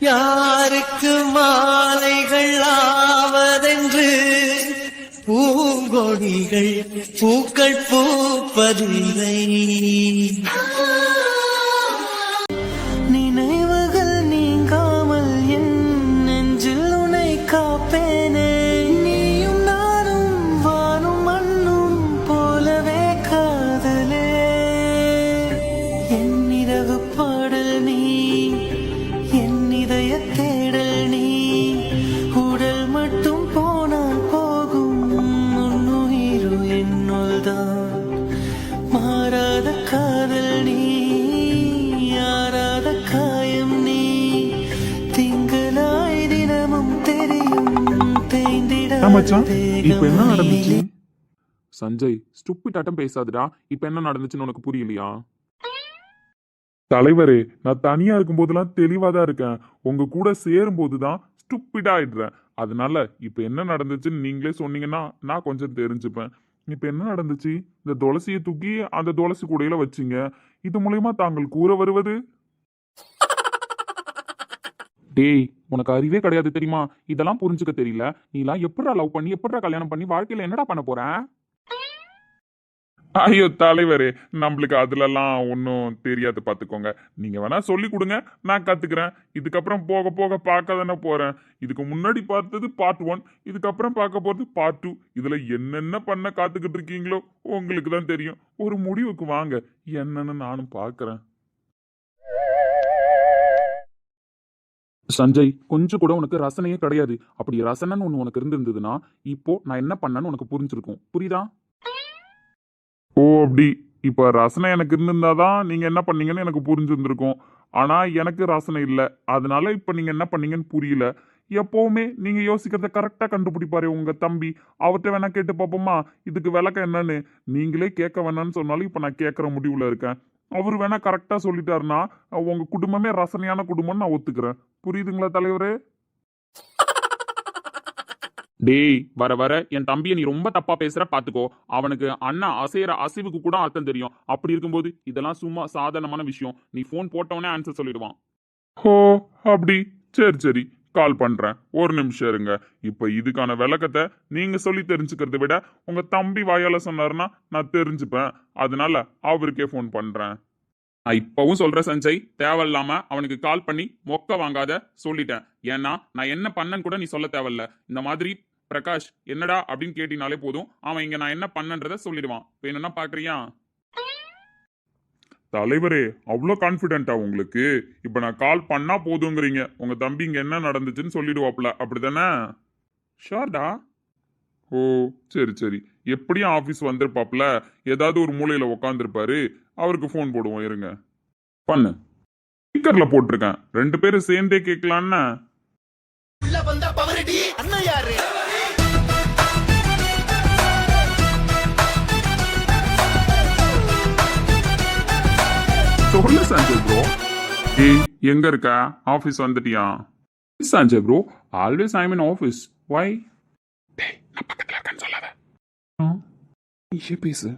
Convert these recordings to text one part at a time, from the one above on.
யாருக்கு மாலைகள் ஆவதென்று பூங்கொடிகள் பூக்கள் பூப்பதில்லை. நினைவுகள் நீங்காமல் என் நெஞ்சில் உனை காப்பேனே. நீயும் நானும் வானும் மண்ணும் போலவே காதலே. என் இரவு பாடல் நீ, என் இதய தேடல் நீ. உடல் மட்டும் போனால் போகும், உன்னுயிரு என்னுள்தான். மாறாத காதல் நீ, யாராத காயம் நீ. திங்களாய் தினமும் தெரியும் தேய்ந்திட. மச்சான் இப்ப என்ன நடந்துச்சு? சஞ்சய் ஸ்டூபிட் ஆட்டம் பேசாதடா. இப்ப என்ன நடந்துச்சுன்னு உனக்கு புரியலையா? தலைவரே, நான் தனியா இருக்கும் போதெல்லாம் தெளிவா தான் இருக்கேன். உங்க கூட சேரும் போதுதான் ஸ்டூபிட் ஆயிடுறேன். அதனால இப்ப என்ன நடந்துச்சுன்னு நீங்களே சொன்னீங்கன்னா நான் கொஞ்சம் தெரிஞ்சுப்பேன். இப்ப என்ன நடந்துச்சு? இந்த துளசியை தூக்கி அந்த துளசி கூடையில வச்சீங்க. இது மூலயமா தாங்கள் கூற வருவது? டேய், உனக்கு அறிவே கிடையாது தெரியுமா? இதெல்லாம் புரிஞ்சுக்க தெரியல. நீலாம் எப்படா லவ் பண்ணி எப்படா கல்யாணம் பண்ணி வாழ்க்கையில என்னடா பண்ண போற? ஐயோ தலைவரே, நம்மளுக்கு அதுலலாம் ஒன்றும் தெரியாது பார்த்துக்கோங்க. நீங்க வேணா சொல்லி கொடுங்க, நான் கத்துக்கிறேன். இதுக்கப்புறம் போக போக பார்க்க தானே போறேன். இதுக்கு முன்னாடி பார்த்தது பார்ட் 1, இதுக்கப்புறம் பார்க்க போறது பார்ட் 2. இதுல என்னென்ன பண்ண காத்துக்கிட்டு இருக்கீங்களோ உங்களுக்கு தான் தெரியும். ஒரு முடிவுக்கு வாங்க, என்னன்னு நானும் பார்க்கறேன். சஞ்சய், கொஞ்சம் கூட உனக்கு ரசனையே கிடையாது. அப்படி ரசனைன்னு ஒன்று உனக்கு இருந்திருந்ததுன்னா இப்போ நான் என்ன பண்ணேன்னு உனக்கு புரிஞ்சிருக்கும். புரியுதா? ஓ அப்படி. இப்போ ரசனை எனக்கு இருந்திருந்தாதான் நீங்க என்ன பண்ணீங்கன்னு எனக்கு புரிஞ்சிருந்திருக்கும். ஆனா எனக்கு ரசனை இல்லை. அதனால இப்போ நீங்க என்ன பண்ணீங்கன்னு புரியல. எப்பவுமே நீங்க யோசிக்கிறத கரெக்டா கண்டுபிடிப்பாரு உங்க தம்பி. அவர்கிட்ட வேணா கேட்டு பார்ப்போமா இதுக்கு விளக்கம் என்னன்னு? நீங்களே கேட்க வேணான்னு சொன்னாலும் இப்போ நான் கேட்கற முடிவுல இருக்கேன். அவர் வேணா கரெக்டா சொல்லிட்டாருன்னா உங்க குடும்பமே ரசனையான குடும்பம்னு நான் ஒத்துக்கிறேன். புரியுதுங்களா தலைவரே? டேய், வர வர என் தம்பியை நீ ரொம்ப தப்பா பேசுற பாத்துக்கோ. அவனுக்கு அண்ணா அசைற அசைவுக்கு கூட அர்த்தம் தெரியும். அப்படி இருக்கும்போது இதெல்லாம் சும்மா சாதாரணமான விஷயம். நீ போன் போட்டவனே ஆன்சர் சொல்லிடுவான். ஓ அப்படி. சரி சரி, கால் பண்றேன். ஒரு நிமிஷம் இருங்க. இப்ப இதுக்கான விளக்கத்தை நீங்க சொல்லி தெரிஞ்சுக்கிறத விட உங்க தம்பி வாயால சொன்னாருன்னா நான் தெரிஞ்சுப்பேன். அதனால அவருக்கே போன் பண்றேன். நான் இப்பவும் சொல்றேன் சஞ்சய், தேவையில்லாம அவனுக்கு கால் பண்ணி மொக்க வாங்காத சொல்லிட்டேன். ஏன்னா நான் என்ன பண்ணன்னு கூட நீ சொல்ல தேவையில்ல. இந்த மாதிரி பிரகாஷ் என்னடா அப்படின்னு கேட்டினாலே போதும், அவன் இங்க நான் என்ன பண்ணன்றத சொல்லிடுவான். வேணும்னா பாக்குறியா? தலைவரே, அவ்வளோ கான்பிடென்டா உங்களுக்கு? இப்ப நான் கால் பண்ணா போதுங்கிறீங்க. உங்க தம்பி இங்க என்ன நடந்துச்சுன்னு சொல்லிடுவாப்ல, அப்படிதானே? ஷோர்டா. ஓ சரி சரி. எப்படியும் ஆபீஸ் வந்திருப்பாப்ல, ஏதாவது ஒரு மூலையில உக்காந்துருப்பாரு. அவருக்கு போன் போடுவோம், இருங்க. பண்ணு. ஸ்பீக்கர்ல போட்டிருக்கேன், 2 பேரும் சேர்ந்தே கேட்கலான்னு. சொல்லு சஞ்சய் ப்ரோ. ஏய், எங்க இருக்க? ஆபீஸ் வந்துட்டியா? Sanjay bro, always I in office. Why? டேய், நான் பக்கத்துல இருக்கேன்னு சொல்லாத. நீயே பேசு.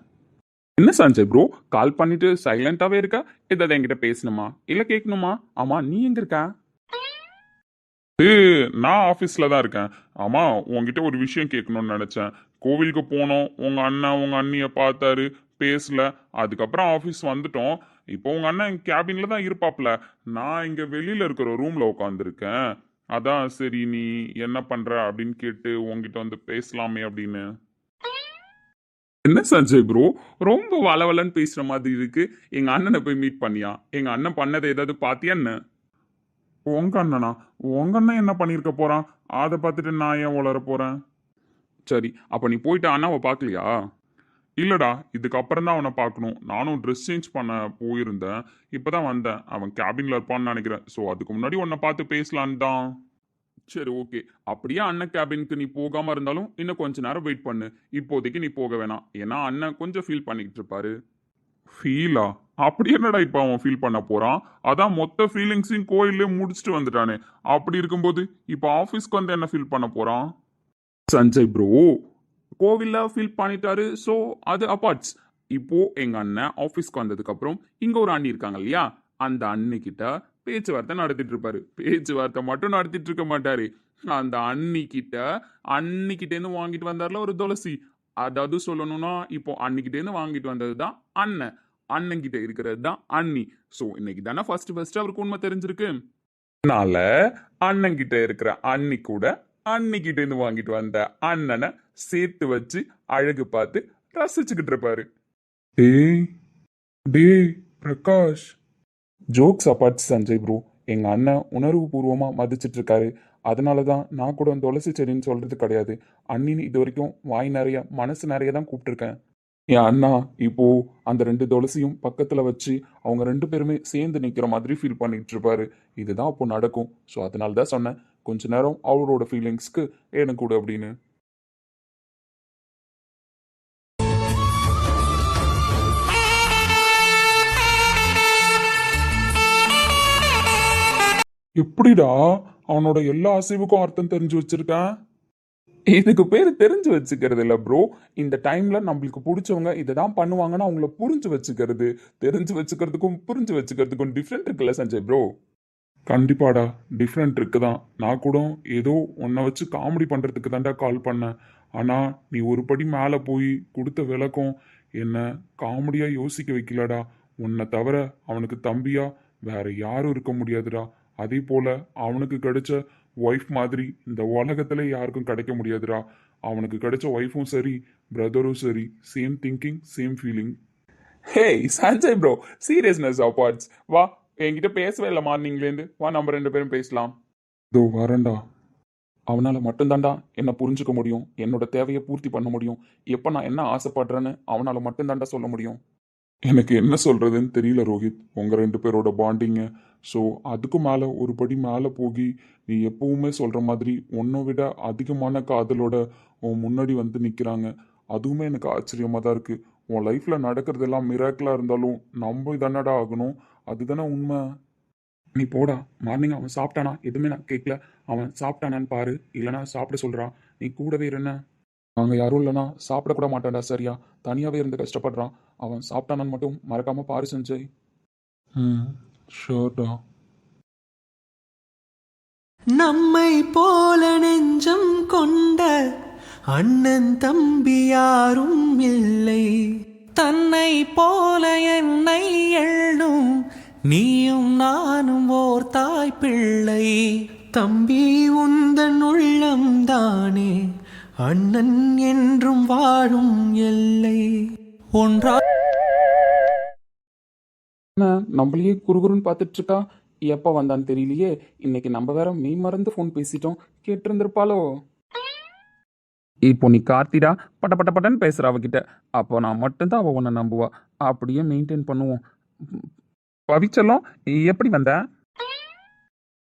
என்ன சஞ்சய் ப்ரோ, கால் பண்ணிட்டு சைலண்டாவே இருக்க? ஏதாவது என்கிட்ட பேசணுமா இல்ல கேட்கணுமா? ஆமா, நீ எங்க இருக்க? நான் ஆபீஸ்ல தான் இருக்கேன். ஆமா, உங்ககிட்ட ஒரு விஷயம் கேட்கணும்னு நினைச்சேன். கோவிலுக்கு போனோம், உங்க அண்ணன் உங்க அண்ணிய பார்த்தாரு, பேசல. அதுக்கப்புறம் ஆபீஸ் வந்துட்டோம். இப்போ உங்க அண்ணன் கேபின்ல தான் இருப்பாப்ல. நான் இங்க வெளியில இருக்கிற ரூம்ல உட்காந்துருக்கேன். அதான் சரி நீ என்ன பண்ற அப்படின்னு கேட்டு உங்ககிட்ட வந்து பேசலாமே அப்படின்னு. என்ன சஞ்சய் ப்ரோ, ரொம்ப வளவலன்னு பேசுற மாதிரி இருக்கு. எங்க அண்ணனை போய் மீட் பண்ணியா? எங்க அண்ணன் பண்ணதை ஏதாவது பாத்தியா என்ன? உங்க அண்ணனா? உங்க அண்ணன் என்ன பண்ணிருக்க போறான்? அதை பார்த்துட்டு நான் ஏன் வளர போறேன்? சரி, அப்ப நீ போயிட்டு அண்ணாவை பாக்கலையா? இல்லடா, இதுக்கப்புறம் தான் அவனை பார்க்கணும். நானும் ட்ரெஸ் சேஞ்ச் பண்ண போயிருந்தேன். இப்பதான் வந்தேன். அவன் கேபின்ல இருப்பான்னு நினைக்கிறேன். ஸோ அதுக்கு முன்னாடி உன்னை பார்த்து பேசலான்னு தான். சரி ஓகே. அப்படியே அண்ணன் கேபினுக்கு நீ போகாம இருந்தாலும் இன்னும் கொஞ்ச நேரம் வெயிட் பண்ணு. இப்போதைக்கு நீ போக வேணாம். ஏன்னா அண்ணன் கொஞ்சம் ஃபீல் பண்ணிட்டு இருப்பாரு. ஃபீலா? அப்படி என்னடா இப்ப அவன் ஃபீல் பண்ண போறான்? அதான் மொத்த ஃபீலிங்ஸையும் கோயிலே முடிச்சுட்டு வந்துட்டானே. அப்படி இருக்கும்போது இப்ப ஆபீஸ்க்கு வந்து என்ன ஃபீல் பண்ண போறான்? சஞ்சய் ப்ரோ, கோவில்ல ஃபீல் பண்ணிட்டாரு. ஸோ அது அப்பார்ட்ஸ். இப்போ எங்க அண்ணன் ஆபீஸ்க்கு வந்ததுக்கு அப்புறம் இங்க ஒரு அண்ணி இருக்காங்க இல்லையா, அந்த அண்ணி கிட்ட பேச்சுவார்த்தை நடத்திட்டு இருப்பாரு. பேச்சுவார்த்தை மட்டும் நடத்திட்டு இருக்க மாட்டாரு. அந்த அன்னிக்கிட்டேருந்து வாங்கிட்டு வந்தார்ல ஒரு துளசி. அதாவது சொல்லணும்னா இப்போ அன்னிக்கிட்டேருந்து வாங்கிட்டு வந்தது தான் அண்ணன். அண்ணன்கிட்ட இருக்கிறது தான் அண்ணி. ஸோ இன்னைக்கு தானே ஃபர்ஸ்ட் அவருக்கு உண்மை தெரிஞ்சிருக்கு. அதனால அண்ணன்கிட்ட இருக்கிற அண்ணி கூட அன்னிக்கிட்ட இருந்து வாங்கிட்டு வந்த அண்ணனை சேர்த்து வச்சு அழகு பார்த்து ரசிச்சுக்கிட்டு இருப்பாரு. டேய் டேய் Prakash, jokes apart Sanjay bro, எங்க அண்ணன் உணர்வு பூர்வமா மதிச்சிட்டு இருக்காரு. அதனால தான் நான் கூட துளசி செடின்னு சொல்றது கிடையாது. அண்ணின்னு இது வரைக்கும் வாய் நிறைய மனசு நிறைய தான் கூப்பிட்டுருக்கேன். என் அண்ணா இப்போ அந்த 2 துளசியும் பக்கத்துல வச்சு அவங்க 2 பேருமே சேர்ந்து நிக்கிற மாதிரி ஃபீல் பண்ணிட்டு இருப்பாரு. இதுதான் அப்போ நடக்கும். ஸோ அதனால தான் சொன்னேன் கொஞ்ச நேரம் அவரோட ஃபீலிங்ஸ்க்கு எனக்கு கூட அப்படின்னு. எப்படிடா அவனோட எல்லா அசைவுக்கும் அர்த்தம் தெரிஞ்சு வச்சிருக்கான்? இதுக்கு பேர் தெரிஞ்சு வச்சுக்கிறது இல்ல ப்ரோ. இந்த டைம்ல நம்மளுக்கு பிடிச்சவங்க இதை தான் பண்ணுவாங்கன்னு அவங்கள புரிஞ்சு வச்சுக்கிறது. தெரிஞ்சு வச்சுக்கிறதுக்கும் புரிஞ்சு வச்சுக்கிறதுக்கும் டிஃப்ரெண்ட் இருக்குல்ல சஞ்சய் ப்ரோ? கண்டிப்பாடா, டிஃப்ரெண்ட் இருக்குதான். நான் கூட ஏதோ உன்னை வச்சு காமெடி பண்றதுக்கு தான்டா கால் பண்ணேன். ஆனா நீ ஒரு படி மேல போய் கொடுத்த விளக்கம் என்ன காமெடியா யோசிக்க வைக்கலடா. உன்னை தவிர அவனுக்கு தம்பியா வேற யாரும் இருக்க முடியாதுடா. அதே போல அவனுக்கு கிடைச்ச ஒய்ஃப் மாதிரி இந்த உலகத்துல யாருக்கும் கிடைக்க முடியாதுடா. அவனுக்கு கிடைச்ச ஒய்ஃபும் சரி பிரதரும் சரி same thinking same feeling. Hey Sanjay bro, seriousness அப்பார்ட்ஸ் வா, என்கிட்ட பேசவே இல்லை மார்னிங்லேருந்து. வா நம்ம 2 பேரும் பேசலாம். இதோ வரேன்டா. அவனால் மட்டும்தான்டா என்னை புரிஞ்சுக்க முடியும், என்னோட தேவையை பூர்த்தி பண்ண முடியும். எப்போ நான் என்ன ஆசைப்படுறேன்னு அவனால் மட்டும்தான்டா சொல்ல முடியும். எனக்கு என்ன சொல்றதுன்னு தெரியல ரோஹித், உங்க 2 பேரோட பாண்டிங்க. ஸோ அதுக்கு மேலே ஒரு படி மேலே போகி நீ எப்பவுமே சொல்ற மாதிரி உன்னை விட அதிகமான காதலோட உன் முன்னாடி வந்து நிற்கிறாங்க. அதுவுமே எனக்கு ஆச்சரியமாக தான் இருக்கு. உன் லைஃப்ல நடக்கிறதெல்லாம் மிராக்கிளா இருந்தாலும் நம்ப தானடா ஆகணும். அதுதானே உண்மை. நீ போடா. மார்னிங் அவன் சாப்பிட்டானா எதுவுமே நான் கேட்கல. அவன் சாப்பிட்டானான்னு பாரு, இல்லைனா சாப்பிட சொல்றான். நீ கூடவே இருஎன்ன. நாங்கள் யாரும் இல்லைனா சாப்பிடக்கூட மாட்டான்டா. சரியா தனியாகவே இருந்து கஷ்டப்படுறான். அவன் சாப்பிட்டானான்னு மட்டும் மறக்காம பாரு சஞ்சய். ஷோர்டா. நம்மை போல நெஞ்சம் கொண்ட அண்ணன் தம்பி யாரும் இல்லை. தன்னை போல என்னை எண்ணும் நீயும் நானும் ஓர் தாய் பிள்ளை. தம்பி உந்தன் உள்ளம் தானே அண்ணன் என்றும் வாழும் எல்லை. ஒன்றா நம்மளையே குறுகுறுன்னு பார்த்துட்டு இருக்கா. எப்போ வந்தான்னு தெரியலையே. இன்னைக்கு நம்ம வேற மெய் மறந்து ஃபோன் பேசிட்டோம். கேட்டிருந்திருப்பாளோ. இப்போ நீ கார்த்திடா பட்ட பட்ட பட்டன்னு பேசுற அவகிட்ட. அப்போ நான் மட்டும்தான் அவள் உன்னை நம்புவா. அப்படியே மெயின்டைன் பண்ணுவோம். பவிச்செல்லாம் எப்படி வந்த?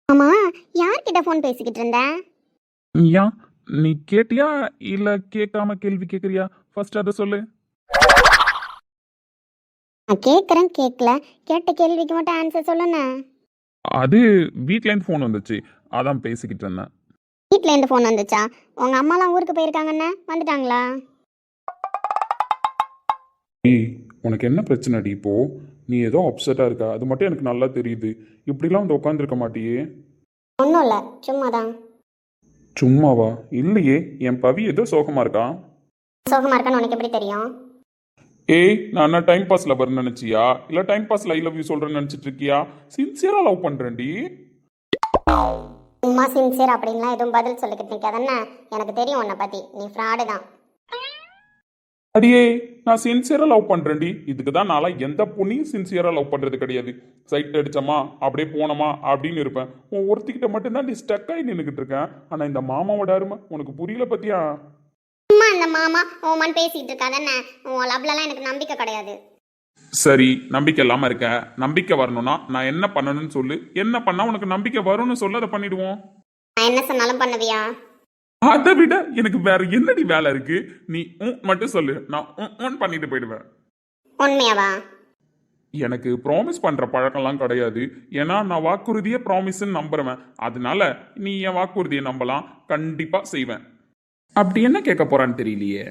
ஆமா, யார்கிட்ட ஃபோன் பேசிக்கிட்டு இருந்த? ஏன் நீ கேட்டியா இல்ல கேட்காம கேள்வி கேட்குறியா? ஃபர்ஸ்ட் அதை சொல்லு. நான் கேட்குறேன் கேட்கல. கேட்ட கேள்விக்கு மட்டும் ஆன்சர் சொல்லுண்ணே. அது வீட்லேருந்து ஃபோன் வந்துச்சு, அதான் பேசிக்கிட்டு இருந்தேன். வீட்டில் இருந்து ஃபோன் வந்துச்சா? உங்க அம்மாலாம் ஊருக்கு போயிருக்காங்கண்ணே, வந்துட்டாங்களா? ஏய் உனக்கு என்ன பிரச்சனைடி இப்போ? நீ ஏதோ அப்செட்டாக இருக்க, அது மட்டும் எனக்கு நல்லா தெரியுது. இப்படிலாம் வந்து உட்காந்துருக்க மாட்டியே. ஒன்றும் இல்லை, சும்மா தான். சும்மாவா? இல்லையே, என் பவி ஏதோ சோகமாக இருக்கா. சோகமா இருக்கான்னு உனக்கு எப்படி தெரியும்? ஏய் நான் என்ன டைம் பாஸ் லவர் நினைச்சியா? இல்லை time pass I love you சொல்கிறேன்னு நினச்சிட்டு இருக்கியா? சின்சியராக லவ் பண்ணுறேன்டி. சும்மா சின்சியர் அப்படின்லாம் எதுவும் பதில் சொல்லிக்கிட்டு நிற்காதண்ணே. எனக்கு தெரியும் உன்னை பற்றி, நீ ஃப்ராடு தான். அடியே நான் சின்சியராக லவ் பண்ணுறேன்டி. இதுக்கு தான் நான்லாம் எந்த பொண்ணையும் சின்சியராக லவ் பண்ணுறது கிடையாது. சைட் அடிச்சோமா அப்படியே போனோமா அப்படின்னு இருப்பேன். உன் ஒருத்திக்கிட்ட மட்டும்தான் நீ ஸ்டக் ஆகி நின்றுக்கிட்டு இருக்கேன். ஆனால் இந்த மாமாவோட அருமை உனக்கு புரியல பத்தியா? சும்மா அந்த மாமா ஓமான்னு பேசிக்கிட்டு இருக்காதண்ணே. உன் லவ்லலாம் எனக்கு நம்பிக்கை கிடையாது. சரி நம்பிக்கை இல்லாமல் இருக்க. நம்பிக்கை வரணும்னா நான் என்ன பண்ணணும்னு சொல்லு. என்ன பண்ணால் உனக்கு நம்பிக்கை வரும்னு சொல்லு, அதை பண்ணிடுவோம். நான் என்ன சொன்னாலும் பண்ணுவியா? அதை விட எனக்கு வேற என்னடி வேலை இருக்கு? நீ மட்டும் சொல்லு, நான் பண்ணிட்டு போயிடுவேன். உண்மையாவா? எனக்கு ப்ராமிஸ் பண்ற பழக்கம்லாம் கிடையாது. ஏன்னா நான் வாக்குறுதியை ப்ராமிஸ்ன்னு நம்புறவன். அதனால நீ என் வாக்குறுதியை நம்பலாம், கண்டிப்பா செய்வேன். அப்படி என்ன கேட்க போறான்னு தெரியலையே.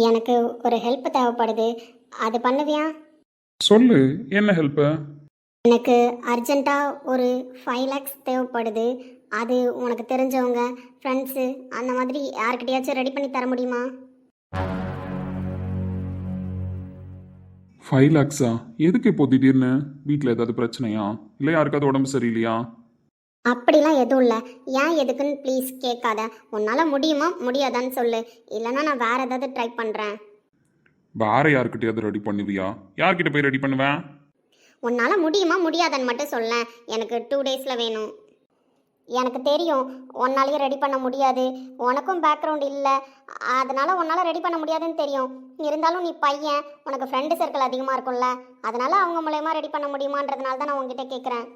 எனக்கு ஒரு ஹெல்ப் தேவைப்படுது, அது பண்ணுவியா? சொல்லு, என்ன ஹெல்ப்? எனக்கு அர்ஜென்ட்டாக ஒரு 5 lakhs தேவைப்படுது. அது உனக்கு தெரிஞ்சவங்க ஃப்ரெண்ட்ஸு அந்த மாதிரி யார்கிட்டயாச்சும் ரெடி பண்ணி தர முடியுமா? 5 lakhஸா? எதுக்கு இப்போ திடீர்னு? வீட்டில் ஏதாவது பிரச்சனையா? இல்லை யாருக்காவது உடம்பு சரியில்லையா? அப்படிலாம் எதுவும் இல்லை. ஏன் எதுக்குன்னு ப்ளீஸ் கேட்காத. உன்னால் முடியுமா முடியாதான்னு சொல்லு. இல்லைன்னா நான் வேற ஏதாவது ட்ரை பண்ணுறேன். வேற யாருக்கிட்டையாவது ரெடி பண்ணுவியா? யார்கிட்ட போய் ரெடி பண்ணுவேன்? உன்னால் முடியுமா முடியாதான்னு மட்டும் சொல்லேன். எனக்கு 2 daysல வேணும். எனக்கு தெரியும் உன்னாலேயும் ரெடி பண்ண முடியாது. உனக்கும் பேக்ரவுண்ட் இல்லை, அதனால் உன்னால் ரெடி பண்ண முடியாதுன்னு தெரியும். இருந்தாலும் நீ பையன், உனக்கு ஃப்ரெண்டு சர்க்கிள் அதிகமாக இருக்கும்ல, அதனால் அவங்க மூலயமா ரெடி பண்ண முடியுமான்றதுனால தான் நான் உங்ககிட்ட கேட்குறேன்.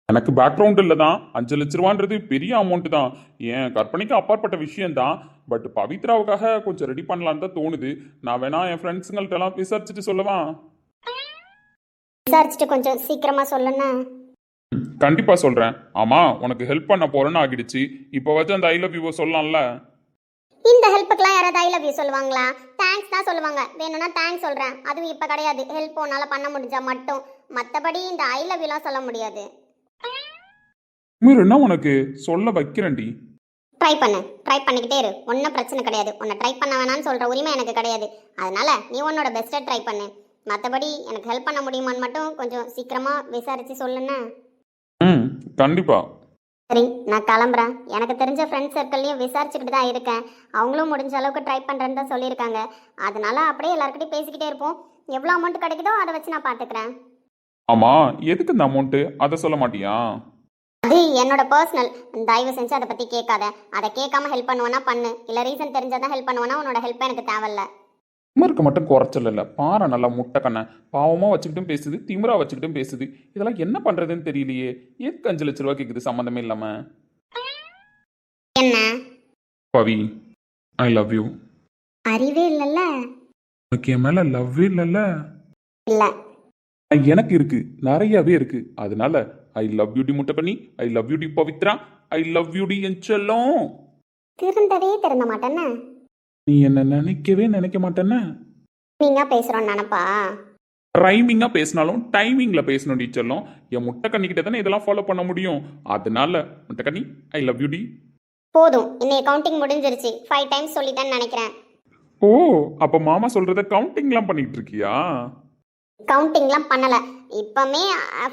எனக்கு பேக்ரவுண்ட் இல்லை தான். 5 லட்ச ரூபான்றது பெரிய அமௌண்ட் தான். என் கற்பனைக்கு அப்பாற்பட்ட விஷயம்தான். பட் பவித்ராவுக்காக கொஞ்சம் ரெடி பண்ணலான்னு தான் தோணுது. நான் வேணா என் ஃப்ரெண்ட்ஸுங்கள்ட்டெல்லாம் விசாரிச்சுட்டு சொல்லவா? விசாரிச்சுட்டு கொஞ்சம் சீக்கிரமாக சொல்லுண்ணே. கண்டிப்பா சொல்றேன். ஆமா, உனக்கு ஹெல்ப் பண்ண போறேன்னு ஆகிடுச்சு. இப்போ வச்சு அந்த ஐ லவ் யூ சொல்லலாம்ல. இந்த ஹெல்ப்புக்கெலாம் யாராவது ஐ லவ் யூ சொல்லுவாங்களா? தேங்க்ஸ் தான் சொல்லுவாங்க. வேணும்னா தேங்க்ஸ் சொல்கிறேன், அதுவும் இப்போ கிடையாது. ஹெல்ப் உன்னால் பண்ண முடிஞ்சா மட்டும். மற்றபடி இந்த ஐ லவ் யூலாம் சொல்ல முடியாது. என்ன உனக்கு சொல்ல வைக்கிறேன்டி. ட்ரை பண்ணிக்கிட்டே இரு. ஒன்றும் பிரச்சனை கிடையாது. உன்னை ட்ரை பண்ண வேணாம்னு சொல்கிற உரிமை எனக்கு கிடையாது. அதனால நீ உன்னோட பெஸ்ட்டை ட்ரை பண்ணு. மற்றபடி எனக்கு ஹெல்ப் பண்ண முடியுமான்னு மட்டும் கொஞ்சம் சீக்கிரமாக விசாரித்து சொல்லுண்ணே. கண்டிப்பா. சரி, நான் கிளம்புறேன். எனக்கு தெரிஞ்ச ஃப்ரெண்ட்ஸ் சர்க்கிள்லையும் விசாரிச்சுக்கிட்டு தான் இருக்கேன். அவங்களும் முடிஞ்ச அளவுக்கு ட்ரை பண்ணுறேன்னு தான் சொல்லியிருக்காங்க. அதனால அப்படியே எல்லாருக்கிட்டையும் பேசிக்கிட்டே இருப்போம். எவ்வளோ அமௌண்ட் கிடைக்குதோ அதை வச்சு நான் பார்த்துக்கிறேன். ஆமா, எதுக்கு இந்த அமௌண்ட்டு? அதை சொல்ல மாட்டியா? அது என்னோட பர்சனல். தயவு செஞ்சு அதை பற்றி கேட்காத. அதை கேட்காம ஹெல்ப் பண்ணுவேன்னா பண்ணு, இல்லை ரீசன் தெரிஞ்சாதான் ஹெல்ப் பண்ணுவேன்னா உன்னோட ஹெல்ப் எனக்கு தேவையில்ல. திமிருக்கு மட்டும் குறைச்சல் இல்லை. பாரு நல்லா முட்டை கண்ணை பாவமாக வச்சுக்கிட்டும் பேசுது, திமிரா வச்சுக்கிட்டும் பேசுது. இதெல்லாம் என்ன பண்ணுறதுன்னு தெரியலையே. எதுக்கு 5 லட்ச ரூபா கேட்குது சம்மந்தமே இல்லாமல்? என்ன பவி, ஐ லவ் யூ. அறிவே இல்லைல்ல? உனக்கு என் மேலே லவ்வே இல்லைல்ல? இல்லை. எனக்கு இருக்கு, நிறையவே இருக்கு. அதனால ஐ லவ் யூ டி முட்டை பண்ணி, ஐ லவ் யூ டி பவித்ரா, ஐ லவ் யூ டி என் செல்லம். திருந்தவே திருந்த மாட்டேன்னு நீ என்ன நினைக்கவே நினைக்க மாட்டேன்னு. நீங்க பேசுறோன்னு நினைப்பா? ரைமிங்கா பேசினாலும் டைமிங்ல பேசணும் டீச்சர்லாம். என் முட்டை கண்ணிக்கிட்ட தானே இதெல்லாம் ஃபாலோ பண்ண முடியும். அதனால முட்டை கண்ணி, ஐ லவ் யூ டி. போதும், இன்னைக்கு கவுண்டிங் முடிஞ்சிருச்சு. 5 times சொல்லிட்டேன்னு நினைக்கிறேன். ஓ, அப்ப மாமா சொல்றத கவுண்டிங்லாம் பண்ணிட்டு இருக்கியா? கவுண்டிங்லாம் பண்ணல. இப்பமே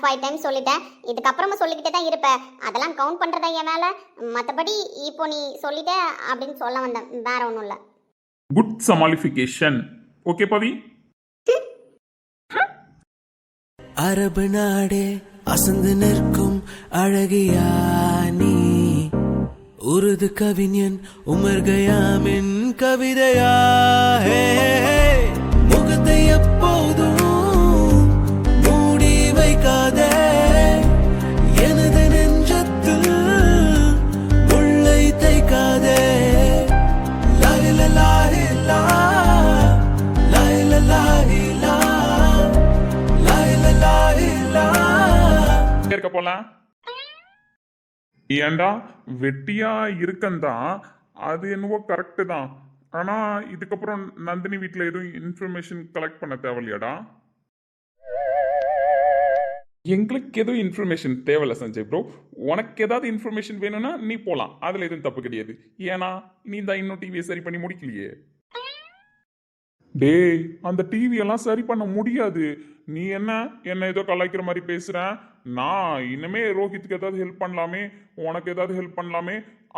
5 times சொல்லிட்டேன். இதுக்கப்புறமா சொல்லிக்கிட்டே தான் இருப்பேன். அதெல்லாம் கவுண்ட் பண்றதா என் மேல. மற்றபடி இப்போ நீ சொல்லிட்ட அப்படின்னு சொல்ல வந்தேன், வேற ஒன்றும் இல்லை. குட் சமாளிஃபிகேஷன். ஓகே பவி. அரபு நாடே அசந்து நிற்கும் அழகியா நீ, உருது கவிஞன் உமர் கயாமின் கவிதையா? முகத்தை எப்போதும் மூடி வைக்காதே, எனது நெஞ்சத்தில் முள்ளை தைக்காதே. லாயில லாயிலா, லாயில லாயிலா, லாயில லாயிலா. இருக்க போலாம். ஏண்டா வெட்டியா இருக்கந்தான், அது என்னவோ கரெக்டு தான். ஆனா இதுக்கப்புறம் நந்தினி வீட்டில் எதுவும் இன்ஃபர்மேஷன் கலெக்ட் பண்ண தேவையில்லையாடா? எங்களுக்கு எதுவும் இன்ஃபர்மேஷன் தேவையில்ல சஞ்சய் ப்ரோ. உனக்கு ஏதாவது இன்ஃபர்மேஷன் வேணும்னா நீ போகலாம், அதில் எதுவும் தப்பு கிடையாது. ஏன்னா நீ தான் இன்னும் டிவியை சரி பண்ணி முடிக்கலையே. டேய், அந்த டிவியெல்லாம் சரி பண்ண முடியாது. நீ என்ன ஏதோ கலாய்க்கிற மாதிரி பேசுற. நான் இனிமே ரோஹித்துக்கு ஏதாவது ஹெல்ப் பண்ணலாமே, உனக்கு ஏதாவது ஹெல்ப் பண்ணலாமே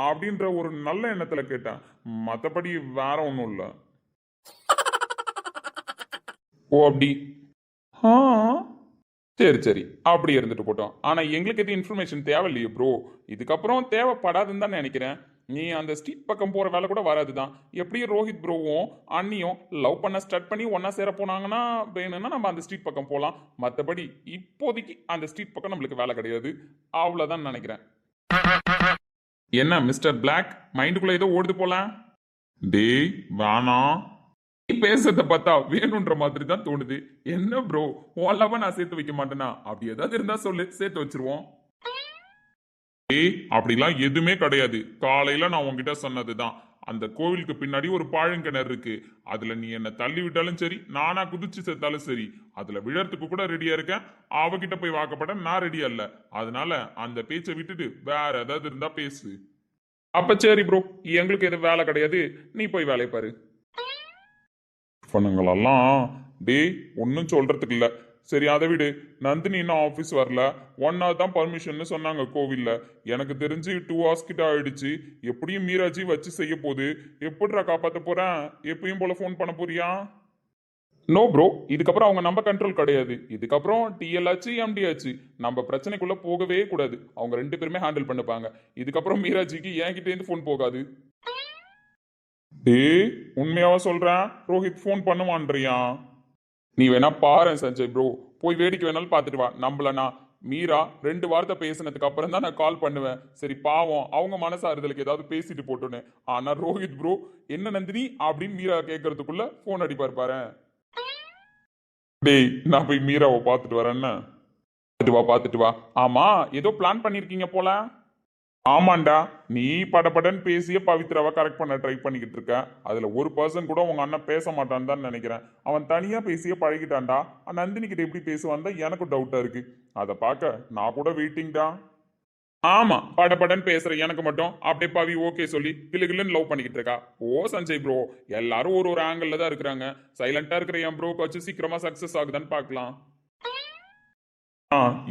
அப்படின்ற ஒரு நல்ல எண்ணத்துல கேட்டேன். மற்றபடி வேற ஒன்றும் இல்லை. ஓ அப்படி? ஆ சரி சரி, அப்படி இருந்துட்டு போட்டோம். ஆனா எங்களுக்கு எதுவும் இன்ஃபர்மேஷன் தேவையில்லையே ப்ரோ. இதுக்கப்புறம் தேவைப்படாதுன்னு தான் நினைக்கிறேன். நீ அந்த ஸ்ட்ரீட் பக்கம் போற வேலை கூட வராதுதான். எப்படியும் ரோஹித் ப்ரோவும் அண்ணியும் லவ் பண்ண ஸ்டார்ட் பண்ணி ஒன்னா சேர போனாங்கன்னா வேணும்னா நம்ம அந்த ஸ்ட்ரீட் பக்கம் போகலாம். மற்றபடி இப்போதைக்கு அந்த ஸ்ட்ரீட் பக்கம் நம்மளுக்கு வேலை கிடையாது. அவ்வளோதான் நினைக்கிறேன். என்ன மிஸ்டர் பிளாக், மைண்டுக்குள்ள ஏதோ ஓடுது போல. டேய் வேணாம், நீ பேசுறத பார்த்தா வேணுன்ற மாதிரி தான் தோணுது. என்ன ப்ரோ, ஓலாவா நான் சேர்த்து வைக்க மாட்டேனா? அப்படி ஏதாவது இருந்தா சொல்லு, சேர்த்து வச்சிருவோம். அப்படிலாம் எதுவுமே கிடையாது. காலையில நான் உங்ககிட்ட சொன்னதுதான். அந்த கோவிலுக்கு பின்னாடி ஒரு பாழங்கிணறு இருக்கு. அதுல நீ என்ன தள்ளி விட்டாலும் சரி, நானா குதிச்சு செத்தாலும் சரி, அதுல விழறதுக்கு கூட ரெடியா இருக்கேன். அவகிட்ட போய் வாக்கப்பட நான் ரெடியா இல்ல. அதனால அந்த பேச்சை விட்டுட்டு வேற ஏதாவது இருந்தா பேசு. அப்ப சரி ப்ரோ, எங்களுக்கு எதுவும் வேலை கிடையாது, நீ போய் வேலையை பாரு. இவனுங்களெல்லாம் டேய் ஒன்றும் சொல்றதுக்கு இல்ல. சரி அதை விடு. நந்தினி இன்னும் ஆஃபீஸ் வரல. 1 hour தான் பர்மிஷன் சொன்னாங்க கோவில்ல. எனக்கு தெரிஞ்சு 2 hours கிட்ட ஆயிடுச்சு. எப்படியும் மீராஜி வச்சு செய்ய போகுது. எப்படிடா காப்பாத்த போறேன்? எப்பயும் போல ஃபோன் பண்ண போறியா? நோ ப்ரோ, இதுக்கப்புறம் அவங்க நம்ம கண்ட்ரோல் கிடையாது. இதுக்கப்புறம் டிஎல் ஆச்சு, எம்டி ஆச்சு, நம்ம பிரச்சனைக்குள்ள போகவே கூடாது. அவங்க 2 பேருமே ஹேண்டில் பண்ணுப்பாங்க. இதுக்கப்புறம் மீராஜிக்கு என்கிட்ட இருந்து ஃபோன் போகாது. டேய் உண்மையாவா சொல்றேன்? ரோஹித் ஃபோன் பண்ணுவான்றியா? நீ வேணா பாரு சஞ்சய் ப்ரோ, போய் வேடிக்கை வேணாலும் பார்த்துட்டு வா. நம்மளனா மீரா 2 வார்த்தை பேசினதுக்கு அப்புறம் தான் நான் கால் பண்ணுவேன். சரி பாவம், அவங்க மனசாறுதலுக்கு ஏதாவது பேசிட்டு போட்டுன்னு. ஆனா ரோஹித் ப்ரோ என்ன நந்தினி அப்படின்னு மீரா கேட்கறதுக்குள்ள ஃபோன் அடிப்பார் பாரு. டேய் நான் போய் மீராவை பார்த்துட்டு வரேன்னு. பார்த்துட்டு வா. ஆமா, ஏதோ பிளான் பண்ணிருக்கீங்க போல. ஆமாண்டா, நீ படபடன்னு பேசிய பவித்ராவை கரெக்ட் பண்ண ட்ரை பண்ணிக்கிட்டு இருக்க. அதுல ஒரு பர்சன் கூட உங்க அண்ணன் பேச மாட்டான்னு தான் நினைக்கிறேன். அவன் தனியா பேசிய பழகிட்டான்டா. நந்தினி கிட்ட எப்படி பேசுவான் தான் எனக்கு டவுட்டா இருக்கு. அதை பார்க்க நான் கூட வெயிட்டிங்டா. ஆமா, படபடன்னு பேசுற எனக்கு மட்டும் அப்படியே பவி ஓகே சொல்லி கிளுகிளுன்னு லவ் பண்ணிக்கிட்டு இருக்கா. ஓ சஞ்சய் ப்ரோ, எல்லாரும் ஒரு ஆங்கிள் தான் இருக்கிறாங்க. சைலண்டா இருக்கிற என் ப்ரோக்கு வச்சு சீக்கிரமா சக்சஸ் ஆகுதான்னு பார்க்கலாம்.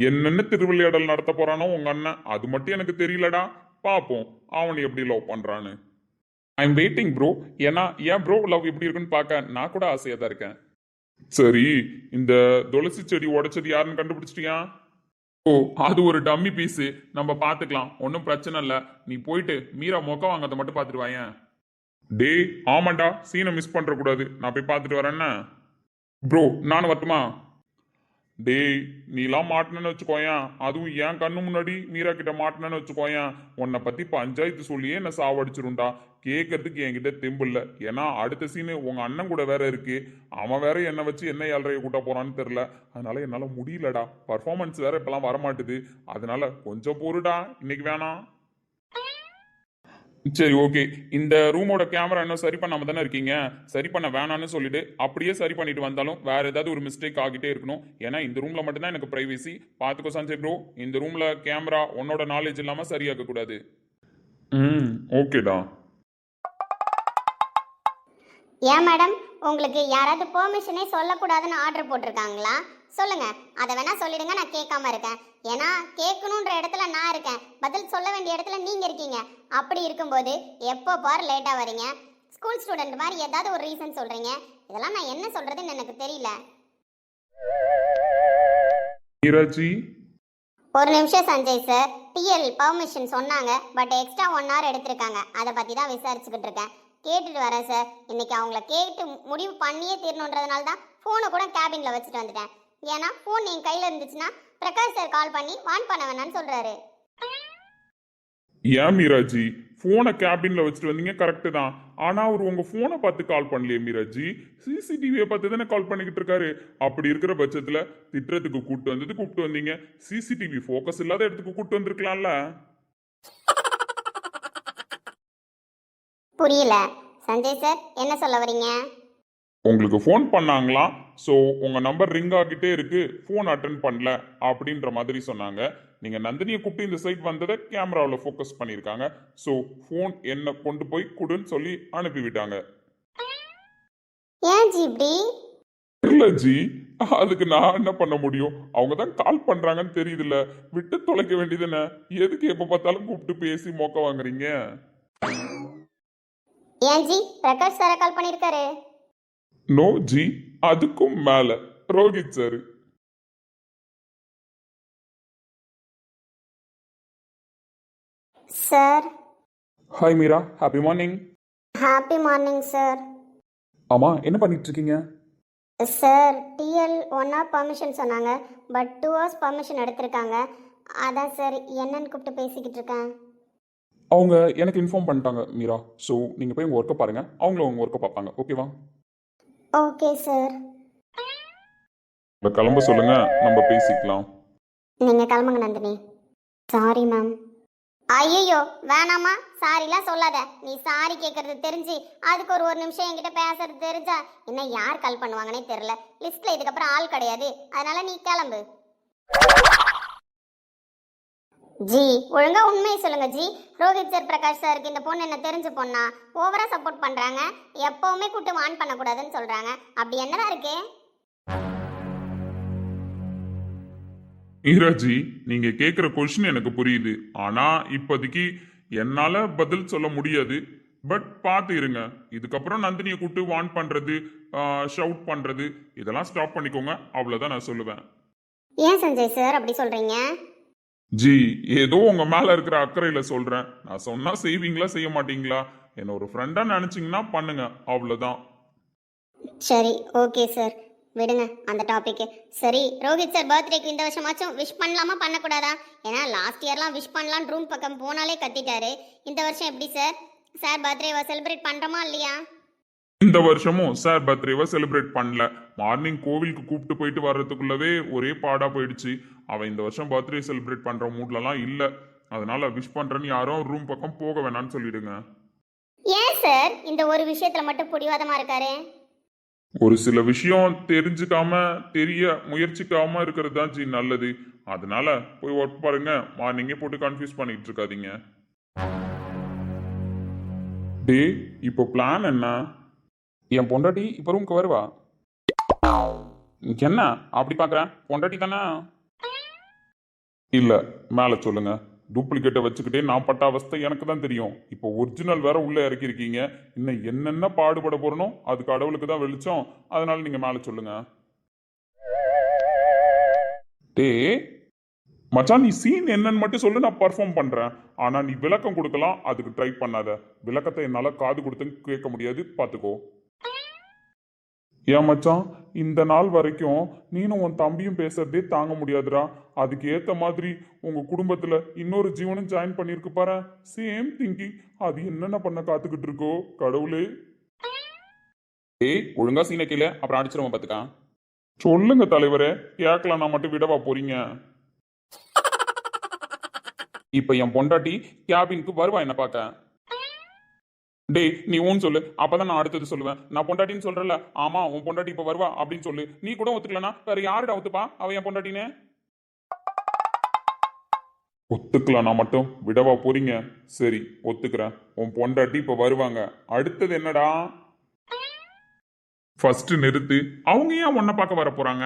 என்னென்ன திருவிளையாடல் நடத்த போறானோ உங்க அண்ணன், அது மட்டும் எனக்கு தெரியலடா. பாப்போம் அவன் எப்படி லவ் பண்றான்னு. I am waiting bro. ஏன்னா என் ப்ரோ லவ் எப்படி இருக்குன்னு பார்க்க நான் கூட ஆசையா தான் இருக்கேன். சரி, இந்த துளசி செடி உடைச்சது யாருன்னு கண்டுபிடிச்சிட்டியா? ஓ, அது ஒரு டம்மி பீஸ், நம்ம பார்த்துக்கலாம், ஒன்றும் பிரச்சனை இல்லை. நீ போயிட்டு மீரா மொக்க வாங்கறத மட்டும் பார்த்துட்டு வாயேன். டேய் ஆமாண்டா, சீனை மிஸ் பண்ற கூடாது. நான் போய் பார்த்துட்டு வரேன்னு. ப்ரோ நானும் வரட்டுமா? டேய் நீலாம் மாட்டினு வச்சுக்கோயேன், அதுவும் என் கண்ணு முன்னாடி மீரா கிட்ட மாட்டினு வச்சுக்கோயேன், உன்னை பத்தி பஞ்சாயத்து சொல்லியே என்ன சாவடிச்சிருண்டா. கேட்கறதுக்கு என்கிட்ட தெம்பு இல்லை. ஏன்னா அடுத்த சீனு உங்க அண்ணன் கூட வேற இருக்கு. அவன் வேற என்னை வச்சு என்ன ஏழரைய கூட்ட போறான்னு தெரியல. அதனால என்னால முடியலடா. பர்ஃபார்மன்ஸ் வேற இப்பெல்லாம் வரமாட்டுது. அதனால கொஞ்சம் பொறுடா, இன்னைக்கு வேணாம். சரி ஓகே, இந்த ரூமோட கேமரா இன்னும் சரி பண்ணாம தானே இருக்கீங்க. சரி பண்ண வேணான்னு சொல்லிட்டு அப்படியே சரி பண்ணிட்டு வந்தாலும் வேற ஏதாவது ஒரு மிஸ்டேக் ஆகிட்டே இருக்கணும். ஏன்னா இந்த ரூம்ல மட்டும்தான் எனக்கு பிரைவசி. பார்த்துக்கோ சஞ்சய் ப்ரோ, இந்த ரூம்ல கேமரா உன்னோட நாலேஜ் இல்லாம சரியாக்க கூடாது. ஓகேடா. ஏன் மேடம், உங்களுக்கு யாராவது பெர்மிஷனே சொல்லக்கூடாதுன்னு ஆர்டர் போட்டிருக்காங்களா? சொல்லுங்க, அதை வேணா சொல்லிடுங்க, நான் கேட்காம இருக்கேன். ஏன்னா கேட்கணுன்ற இடத்துல நான் இருக்கேன், பதில் சொல்ல வேண்டிய இடத்துல நீங்க இருக்கீங்க. அப்படி இருக்கும்போது எப்போ பார் லேட்டா வரீங்க. ஸ்கூல் ஸ்டூடெண்ட் மாதிரி ஏதாவது ஒரு ரீசன் சொல்றீங்க. இதெல்லாம் நான் என்ன சொல்றதுன்னு எனக்கு தெரியல. மீராஜி ஒரு நிமிஷம் சஞ்சய் சார், டிஎல் பர்மிஷன் சொன்னாங்க, பட் எக்ஸ்ட்ரா 1 hour எடுத்திருக்காங்க. அதை பத்தி தான் விசாரிச்சுக்கிட்டு இருக்கேன். கேட்டுட்டு வரேன் சார். இன்னைக்கு அவங்கள கேட்டு முடிவு பண்ணியே தீரணுன்றதுனால தான் ஃபோனை கூட கேபின்ல வச்சுட்டு வந்துட்டேன். ஏன்னா ஃபோன் என் கையில இருந்துச்சுன்னா பிரகாஷ் சார் கால் பண்ணி வான் பண்ண வேணான்னு சொல்றாரு. ஏன் மீராஜி, போனை கேபின்ல வச்சுட்டு வந்தீங்க கரெக்டு தான். ஆனா அவர் உங்க போனை பார்த்து கால் பண்ணலையே மீராஜி, சிசிடிவியை பார்த்து தானே கால் பண்ணிக்கிட்டு இருக்காரு. அப்படி இருக்கிற பட்சத்துல திட்டுறதுக்கு கூப்பிட்டு வந்தீங்க. சிசிடிவி ஃபோக்கஸ் இல்லாத இடத்துக்கு கூப்பிட்டு வந்திருக்கலாம்ல. புரியல சஞ்சய் சார், என்ன சொல்ல வரீங்க? உங்களுக்கு ஃபோன் பண்ணாங்களாம். ஸோ உங்க நம்பர் ரிங் ஆகிட்டே இருக்கு, ஃபோன் அட்டன் பண்ணல அப்படின்ற மாதிரி சொன்னாங்க. நீங்க நந்தினியை கூப்பிட்டு இந்த சைட் வந்ததை கேமராவில் ஃபோக்கஸ் பண்ணியிருக்காங்க. ஸோ ஃபோன் என்ன கொண்டு போய் கொடுன்னு சொல்லி அனுப்பிவிட்டாங்க. ஏன் ஜி இப்படி? இல்ல ஜி, அதுக்கு நான் என்ன பண்ண முடியும்? அவங்க தான் கால் பண்றாங்கன்னு தெரியுதுல்ல, விட்டு தொலைக்க வேண்டியதுன்னு. எதுக்கு எப்ப பார்த்தாலும் கூப்பிட்டு பேசி மொக்க வாங்குறீங்க? ஏன் ஜி பிரகாஷ் சார கால் பண்ணிருக்காரு? நோ ஜி, அதுக்கும் மேல Rohit sir. Sir. Hi Meera, happy morning. Happy morning sir. ஆமா, என்ன பண்ணிட்டு இருக்கீங்க? சார், டிஎல் 1 hour பர்மிஷன் சொன்னாங்க, பட் 2 hours பர்மிஷன் எடுத்திருக்காங்க. அதான் சார் என்னன்னு கூப்பிட்டு பேசிக்கிட்டு இருக்கேன். அவங்க எனக்கு இன்ஃபார்ம் பண்ணிட்டாங்க மீரா. ஸோ நீங்கள் போய் உங்கள் ஒர்க்கை பாருங்க, அவங்களும் உங்கள் ஒர்க்கை பார்ப்பாங்க. ஓகேவா? Okay sir. கிளம்ப சொல்லுங்க, நம்ம பேசிக்கலாம். நீங்கள் கிளம்புங்க நந்தினி. Sorry ma'am. ஐயோ வேணாமா, சாரிலாம் சொல்லாத. நீ சாரி கேட்கறது தெரிஞ்சு அதுக்கு ஒரு நிமிஷம் என்கிட்ட பேசுறது தெரிஞ்சா இன்னும் யார் கால் பண்ணுவாங்கன்னே தெரியல. லிஸ்ட்ல இதுக்கப்புறம் ஆள் கிடையாது, அதனால நீ கிளம்பு. ஜி ஒழுங்கா உண்மையை சொல்லுங்க ஜி. ரோஹித் சார், பிரகாஷ் சாருக்கு இந்த பொண்ணு என்ன தெரிஞ்ச பொண்ணா? ஓவரா சப்போர்ட் பண்றாங்க. எப்பவுமே கூட்டு வான் பண்ணக்கூடாதுன்னு சொல்றாங்க. அப்படி என்னதான் இருக்கு? ஈராஜி, நீங்க கேக்குற கொஸ்டின் எனக்கு புரியுது. ஆனா இப்போதைக்கு என்னால பதில் சொல்ல முடியாது. பட் பார்த்து இருங்க. இதுக்கப்புறம் நந்தினியை கூப்பிட்டு வான் பண்றது, ஷவுட் பண்றது இதெல்லாம் ஸ்டாப் பண்ணிக்கோங்க. அவ்வளவுதான் நான் சொல்லுவேன். ஏன் சஞ்சய் சார் அப்படி சொல்றீங்க? ஜி, ஏதோ உங்க மேல இருக்கிற அக்கறையில சொல்றேன். நான் சொன்னா செய்வீங்களா செய்ய மாட்டீங்களா? என்ன ஒரு ஃப்ரெண்டா நினைச்சீங்கன்னா பண்ணுங்க, அவ்வளவுதான். சரி ஓகே சார், விடுங்க அந்த டாபிக். சரி, ரோஹித் சார் பர்த்டேக்கு இந்த வருஷமாச்சும் விஷ் பண்ணலாமா பண்ணக்கூடாதா? ஏன்னா லாஸ்ட் இயர்லாம் விஷ் பண்ணலான்னு ரூம் பக்கம் போனாலே கத்திட்டாரு. இந்த வருஷம் எப்படி சார்? சார் பர்த்டேவை செலிப்ரேட் பண்றோமா இல்லையா? இந்த வருஷமும் சார் பர்த்டேவை செலிப்ரேட் பண்ணல. மார்னிங் கோவிலுக்கு கூப்பிட்டு போயிட்டு வர்றதுக்குள்ளவே ஒரே பாடா போயிடுச்சு. அவன் இந்த வருஷம் பர்த்டே செலிப்ரேட் பண்ற மூட்லலாம் இல்ல. அதனால விஷ் பண்றேன்னு யாரும் ரூம் பக்கம் போக வேணாம்னு சொல்லிடுங்க. ஏன் சார் இந்த ஒரு விஷயத்துல மட்டும் பிடிவாதமா இருக்காரு? ஒரு சில விஷயம் தெரிஞ்சுக்காம தெரிய முயற்சிக்காம இருக்கிறது தான் ஜி நல்லது. அதனால போய் ஒர்க் பாருங்க. மார்னிங்கே போட்டு கன்ஃபியூஸ் பண்ணிட்டு இருக்காதீங்க. டே, இப்போ பிளான் என்ன? என் பொண்டாட்டி இப்போ ரூமுக்கு வருவா. என்ன அப்படி பார்க்குறேன்? பொண்டாட்டி தானே. இல்ல, மேல சொல்லுங்க. டூப்ளிகேட்டை வச்சுக்கிட்டே நான் பட்ட அவஸ்தை எனக்கு தான் தெரியும். இப்போ ஒரிஜினல் வேற உள்ள இறக்கிருக்கீங்க. இன்னும் என்னென்ன பாடுபட போறனோ அது கடவுளுக்கு தான் வெளிச்சம். அதனால நீங்க மேல சொல்லுங்க. டே மச்சான், நீ சீன் என்னன்னு மட்டும் சொல்லு, நான் பர்ஃபார்ம் பண்றேன். ஆனா நீ விளக்கம் கொடுக்கலாம், அதுக்கு ட்ரை பண்ணாத. விளக்கத்தை என்னால காது கொடுத்து கேட்க முடியாது, பாத்துக்கோ. ஏன் மச்சான், இந்த நாள் வரைக்கும் நீனும் உன் தம்பியும் பேசுறதே தாங்க முடியாதுடா. அதுக்கு ஏத்த மாதிரி உங்க குடும்பத்துல இன்னொரு ஜீவனும் ஜாயின் பண்ணிருக்கு பாரு. Same thinking. அது என்னென்ன பண்ண காத்துக்கிட்டு இருக்கோ கடவுளே. ஏய், ஒழுங்கா சீனை கீழே அப்புறம் அடிச்சிருவோம் பார்த்துக்கா. சொல்லுங்க தலைவரே, கேட்கலாம். நான் மட்டும் விடவா போறீங்க? இப்போ என் பொண்டாட்டி கேபினுக்கு வருவா என்ன பார்க்க. டேய், நீ ஊன்னு சொல்லு, அப்பதான் நான் அடுத்தது சொல்லுவேன். நான் பொண்டாட்டின்னு சொல்றல, ஆமா உன் பொண்டாட்டி இப்ப வருவா அப்படின்னு சொல்லு. நீ கூட ஒத்துக்கலனா வேற யாருடா ஒத்துப்பா அவ என் பொண்டாட்டின்னு? ஒத்துக்கலாம், நான் மட்டும் விடவா போறீங்க? சரி, ஒத்துக்கிறேன். உன் பொண்டாட்டி இப்ப வருவாங்க. அடுத்தது என்னடா? ஃபர்ஸ்ட் நிறுத்து. அவங்க ஏன் உன்னை பார்க்க வர போறாங்க?